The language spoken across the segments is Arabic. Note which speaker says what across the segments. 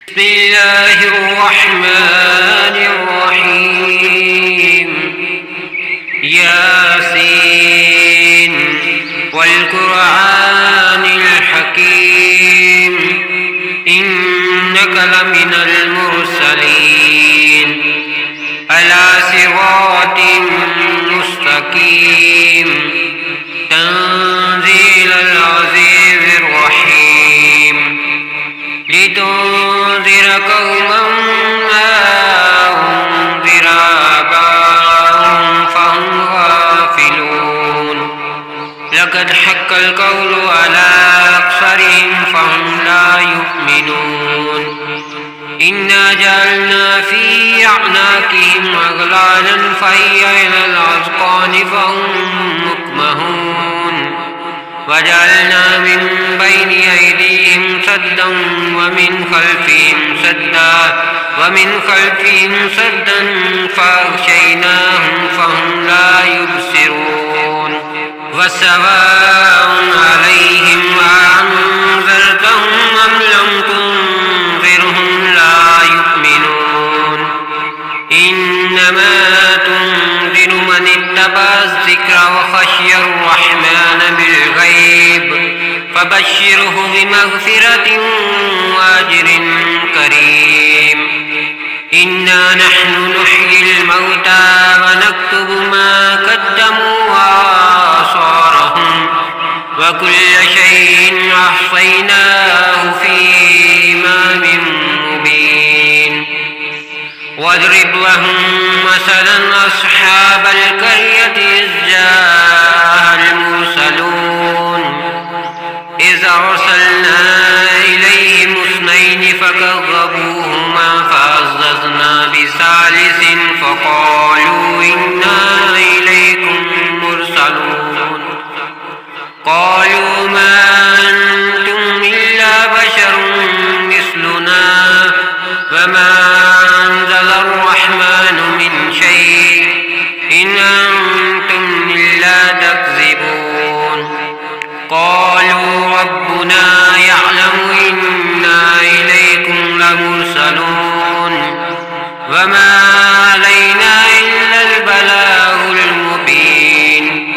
Speaker 1: بسم الله الرحمن الرحيم ياسين والقرآن الحكيم إنك لمن المرسلين على صراط مستقيم تنزيل العزيز الرحيم لتنذر قوما ما أنذر آباؤهم فهم غافلون لقد حق القول على أكثرهم فهم لا يؤمنون إنا جعلنا في أعناقهم أغلالا فهي إلى الأذقان فهم مقمحون وجعلنا من بين أيديهم سدا ومن خلفهم سدا فأغشيناهم فهم لا يبصرون وسواء عليهم أأنذرتهم أم لم تنذرهم لا يؤمنون إنما تنذر من اتبع الذكر وخشي الرحمن بالغيب فبشره بمغفرة وأجر كريم إنا نحن نحيي الموتى ونكتب ما قدموا وآثارهم وكل شيء أحصيناه في إمام مبين واضرب لهم مثلا أصحاب القرية إذ جاءها المرسلون إذ أرسلنا إليهم اثنين فكذبوهما فعززنا بثالث فقالوا إنا إليكم مرسلون قالوا ما أنتم إلا بشر مثلنا وما أنزل الرحمن من شيء إن أنتم إلا تكذبون قالوا ربنا يعلم إنا إليكم لمرسلون وما علينا إلا البلاغ المبين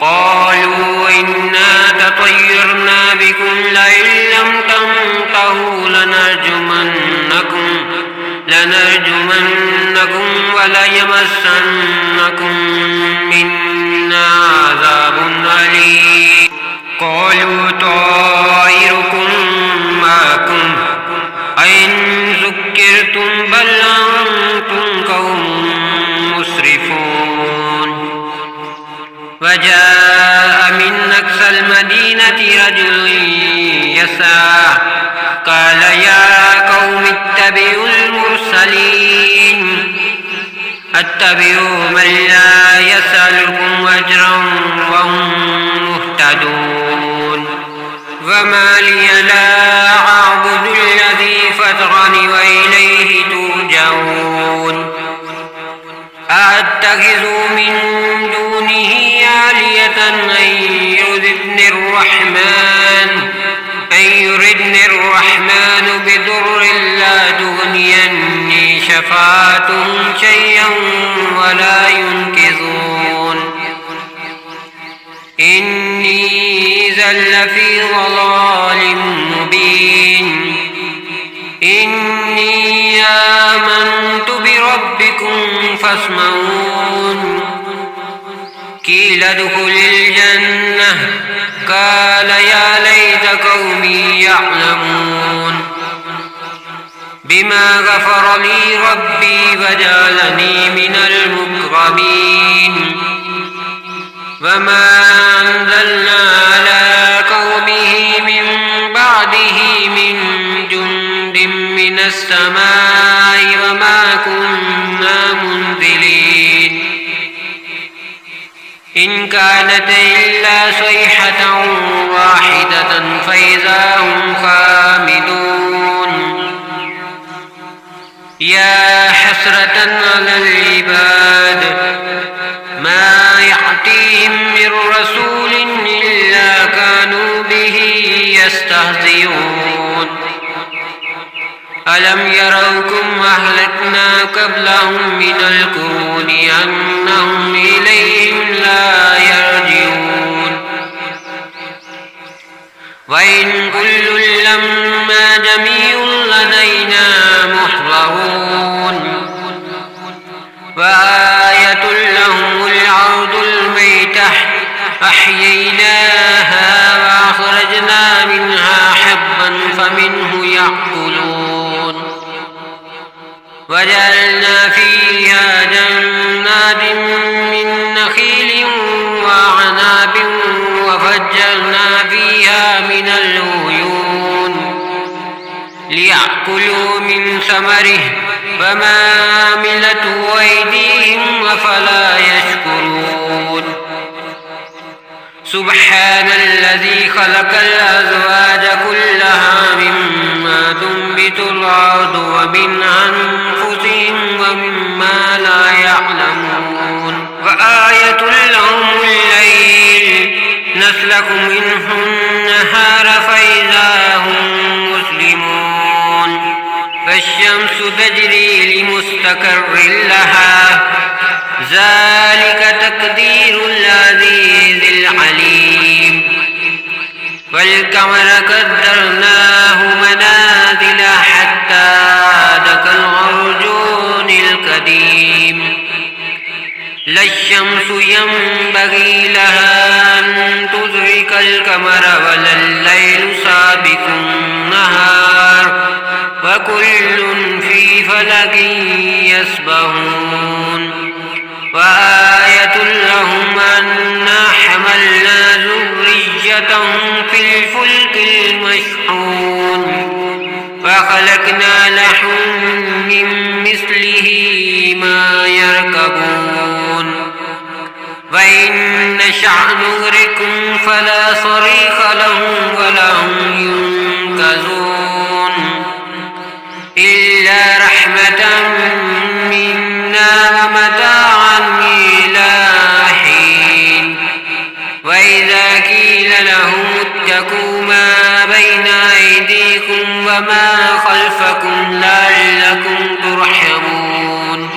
Speaker 1: قالوا إنا تطيرنا بكم لئن لم تنتهوا لنرجمنكم وليمسنكم منا عذاب أليم قالوا طائركم معكم أئن ذكرتم بل أنتم قوم مسرفون وجاء من أقصى المدينة رجل يسعى قال يا قوم اتبعوا المرسلين اتبعوا من لا يسألكم أجرا وهم مهتدون وما لي لا أعبد الذي فطرني وإليه ترجعون أأتخذ من دونه آلهة أن يردني الرحمن بضر لا تغني عني شفاعتهم شيئا ولا ينقذون إني إذا لفي ضلال مبين إني آمنت بربكم فاسمعون قيل ادخل الجنة قال يا ليت قومي يعلمون بما غفر لي ربي وجعلني من المكرمين وما أنزلنا على قومه من بعده من جند من السماء وما كنا منزلين إن كانت إلا صيحة واحدة فإذا هم خامدون يا حسرة على العباد ما يأتيهم من رسول إلا كانوا به يستهزئون ألم يروا كم أهلكنا قبلهم من القرون أنهم إليهم لا يرجعون وإن كل لما جميع لدينا محضرون وآية لهم الأرض الميتة أحييناها وأخرجنا منها حبا فمنه يأكلون وجعلنا فيها جنات من نخيل وأعناب وفجرنا فيها من العيون ليأكلوا من ثمره فما عملته أيديهم أفلا يشكرون سبحان الذي خلق الأزواج كلها مما تنبت الأرض ومن أنفسهم ومما لا يعلمون وآية لهم الليل نسلك منه النهار فإذا هم مسلمون فالشمس تجري لمستقر لها ذلك تقدير العزيز العليم والقمر قدرناه منازل حتى عاد كالعرجون القديم لا الشمس ينبغي لها أن تدرك القمر ولا الليل سابق النهار وكل في فلك يسبحون وآية لهم أنا حملنا ذريتهم في الفلك المشحون فخلقنا لهم من مثله ما يركبون وإن نشأ نغرقهم فلا صريخ لهم ولا هم ينقذون إلا رحمة منا ومتاعا إلى حين وإذا قيل لهم اتقوا ما بين أيديكم وما خلفكم لعلكم ترحمون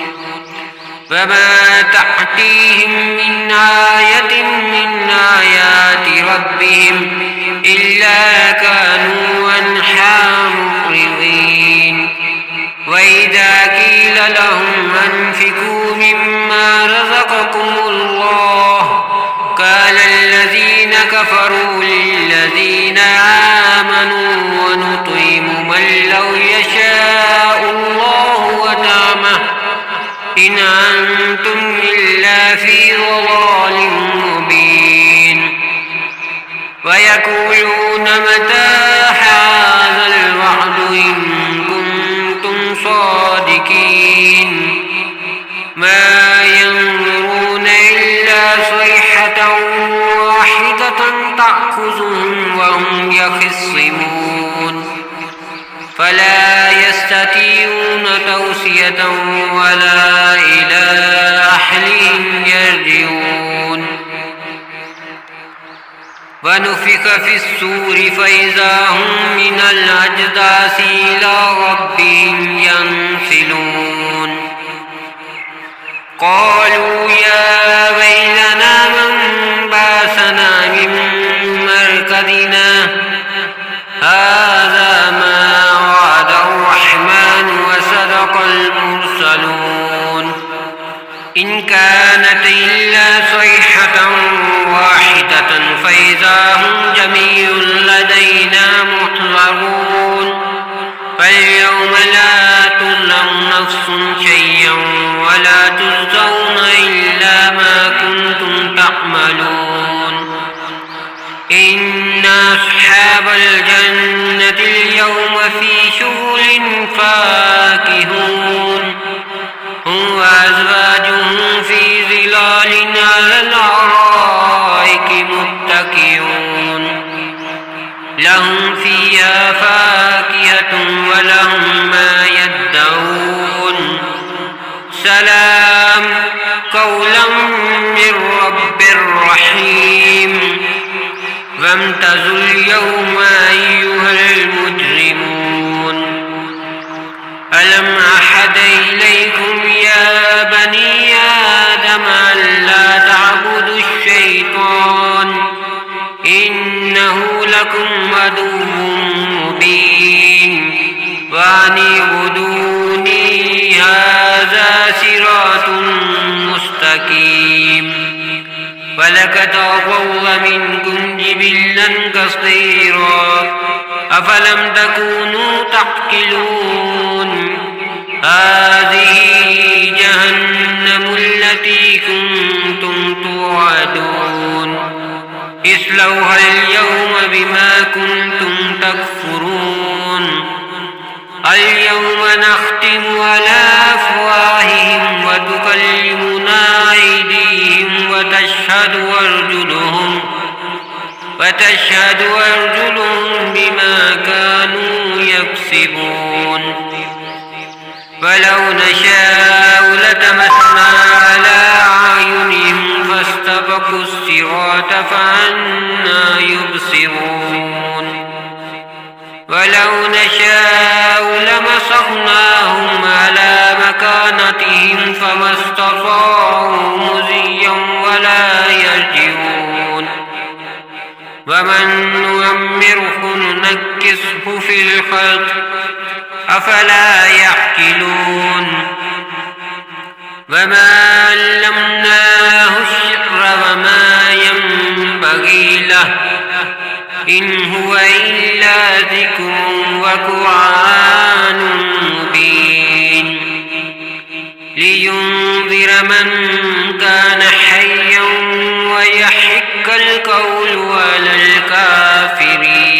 Speaker 1: فما تأتيهم من آية من آيات ربهم إلا كانوا عنها معرضين وإذا قيل لهم أنفقوا مما رزقكم الله قال الذين كفروا للذين آمنوا ونطعم من لو يشاء الله وطعمه إن أنتم إلا في ضلال مبين ويقولون متى هذا الوعد إن كنتم صادقين ما ينظرون إلا صيحة واحدة تأخذهم وهم يخصمون فلا يستطيعون توصية ولا إلى أهلهم يرجعون ونفخ في الصور فإذا هم من الأجداث إلى ربهم ينسلون قالوا يا ويلنا من بعثنا من مرقدنا هذا ما وعد الرحمن وصدق المرسلون إن كانت إلا صيحة واحدة فإذا هم جميع لدينا محضرون فاليوم لا تظلم نفس شيئا ولا تجزون إلا ما كنتم تعملون إن أصحاب الجنة اليوم في شغل فاكهون هم وأزواجهم في ظلال على الأرائك متكئون لهم فيها فاكهة ولهم ما يدعون سلام قولا من رب رحيم وامتازوا اليوم أيها المجرمون ألم أحد إليكم يا بني آدم ألا تعبدوا الشيطان إنه لكم عدو مبين وأن اعبدوني هذا صراط مستقيم ولقد أضل منكم جبلا كثيرا أفلم تكونوا تعقلون هذه جهنم التي كنتم توعدون اصلوها اليوم بما كنتم تكفرون اليوم نختم على أفواههم وتكلمنا أيديهم وتشهد أرجلهم بما كانوا يكسبون ولو نشاء لتمسنا على أعينهم فاستبقوا الصراط فأنى يبصرون ولو نشاء لمسخناهم على مكانتهم فما استطاعوا مضيا ولا يرجعون ومن نعمره ننكسه في الخلق أفلا يعقلون وما علمناه الشعر وما ينبغي له إن هو إلا ذكر وقرآن مبين لينذر من كان حيا ويحق القول على الكافرين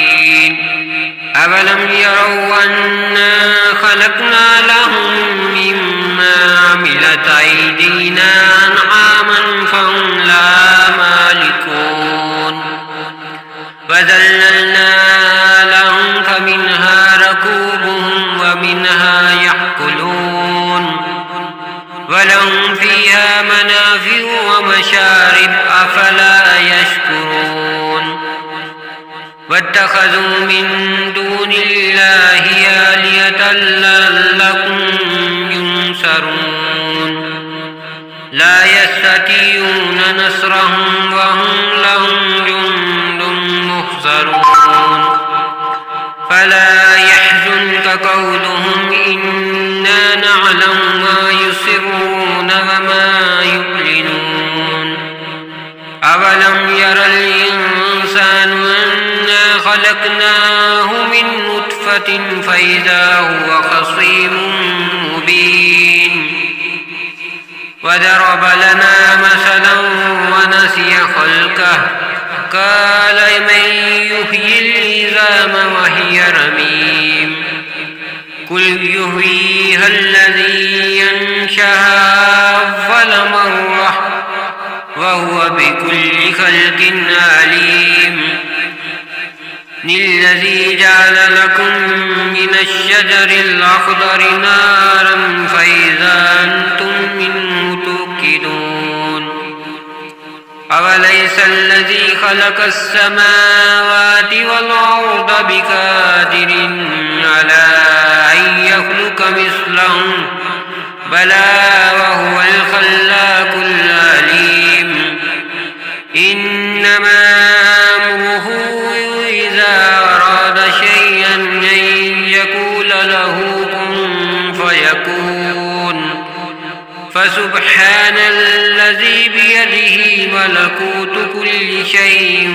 Speaker 1: أولم يروا أنا خلقنا لهم مما عملت أيدينا أنعاما فهم لها مالكون وذللنا لهم فمنها ركوبهم ومنها يأكلون ولهم فيها منافع ومشارب أفلا يشكرون واتخذوا من دون الله آلهة لعلهم ينصرون لا يستطيعون نصرهم وهم لهم جند محضرون فلا يحزنك قولهم إنا نعلم ما يسرون وما يعلنون أولم ير الإنسان أنا خلقناه من نطفة فإذا هو خصيم مبين وضرب لنا مثلا ونسي خلقه قال من يحيي العظام وهي رميم قل يحييها الذي أنشأها أول مرة وهو بكل خلق عليم الذي جعل لكم من الشجر الأخضر نارا فإذا أنتم منه توقدون أوليس الذي خلق السماوات والأرض بقادر على أن يخلق مثلهم بلى وهو الخلاق العليم إنما أمره إذا أراد شيئا أن يقول له كن فيكون فسبحان الذي بيده ملكوت كل شيء